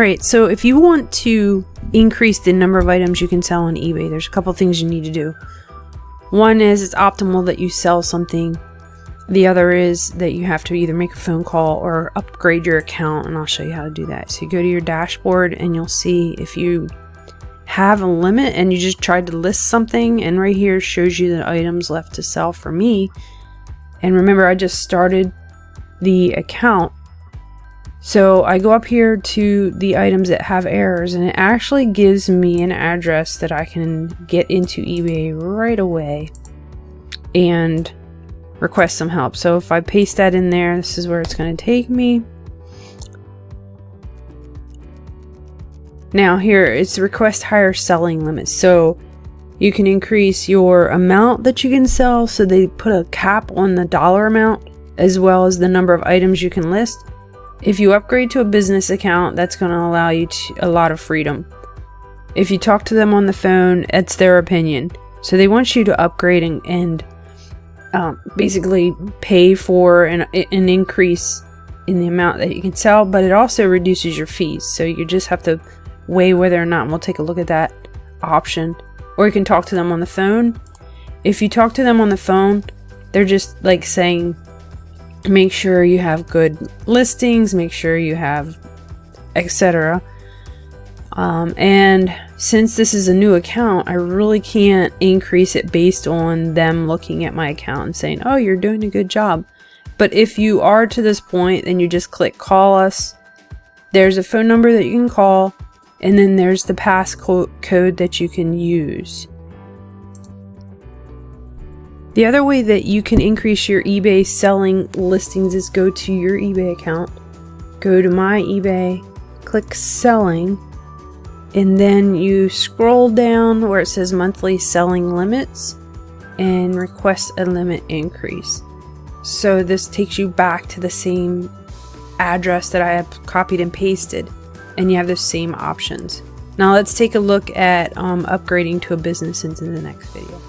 Alright, so if you want to increase the number of items you can sell on eBay, there's a couple things you need to do. One is it's optimal that you sell something. The other is that you have to either make a phone call or upgrade your account, and I'll show you how to do that. So you go to your dashboard and you'll see if you have a limit and you just tried to list something, and right here shows you the items left to sell for me. And remember, I just started the account. So I go up here to the items that have errors, and it actually gives me an address that I can get into eBay right away and request some help. So if I paste that in there, this is where it's going to take me. Now here it's request higher selling limits. So you can increase your amount that you can sell. So they put a cap on the dollar amount as well as the number of items you can list. If you upgrade to a business account, that's going to allow you a lot of freedom. If you talk to them on the phone, it's their opinion. So they want you to upgrade and basically pay for an increase in the amount that you can sell, but it also reduces your fees. So you just have to weigh whether or not, and we'll take a look at that option. Or you can talk to them on the phone. If you talk to them on the phone, they're just like saying, make sure you have good listings, make sure you have etc. And since this is a new account, I really can't increase it based on them looking at my account and saying, oh, you're doing a good job. But if you are to this point, then you just click call us. There's a phone number that you can call, and then there's the passcode that you can use. The other way that you can increase your eBay selling listings is go to your eBay account, go to my eBay, click selling, and then you scroll down where it says monthly selling limits and request a limit increase. So this takes you back to the same address that I have copied and pasted, and you have the same options. Now let's take a look at upgrading to a business into the next video.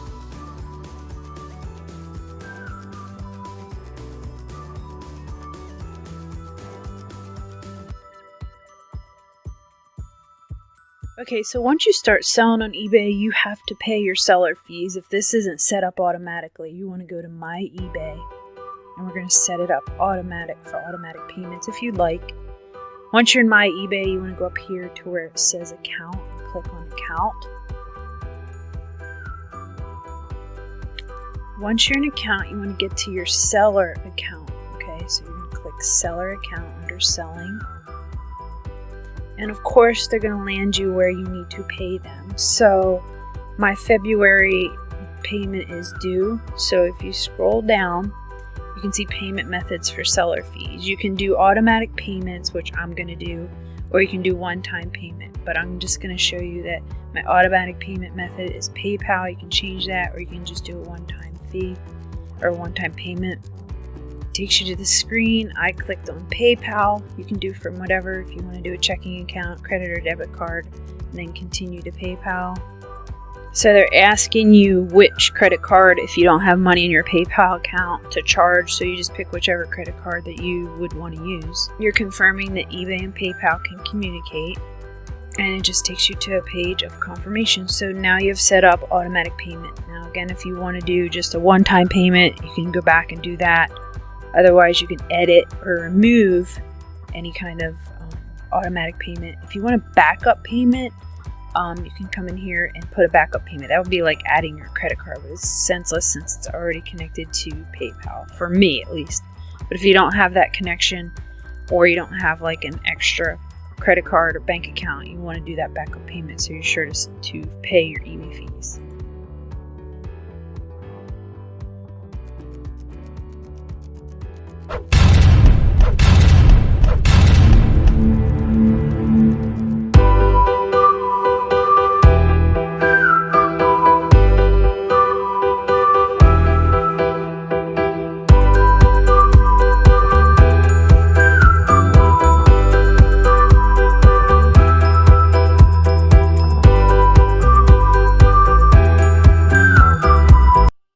Okay, so once you start selling on eBay, you have to pay your seller fees. If this isn't set up automatically, you want to go to My eBay, and we're going to set it up automatic for automatic payments if you'd like. Once you're in My eBay, you want to go up here to where it says Account and click on Account. Once you're in Account, you want to get to your Seller account. Okay, so you're going to click Seller Account under Selling. And of course, they're going to land you where you need to pay them. So my February payment is due. So if you scroll down, you can see payment methods for seller fees. You can do automatic payments, which I'm going to do, or you can do one-time payment. But I'm just going to show you that my automatic payment method is PayPal. You can change that, or you can just do a one-time fee or one-time payment. Takes you to the screen. I clicked on PayPal. You can do from whatever, if you want to do a checking account, credit or debit card, and then continue to PayPal. So they're asking you which credit card, if you don't have money in your PayPal account, to charge. So you just pick whichever credit card that you would want to use. You're confirming that eBay and PayPal can communicate, and it just takes you to a page of confirmation. So now you've set up automatic payment. Now again, if you want to do just a one-time payment, you can go back and do that. Otherwise, you can edit or remove any kind of automatic payment. If you want a backup payment, you can come in here and put a backup payment. That would be like adding your credit card, but it's senseless since it's already connected to PayPal, for me at least. But if you don't have that connection, or you don't have like an extra credit card or bank account, you want to do that backup payment so you're sure to pay your eBay fees.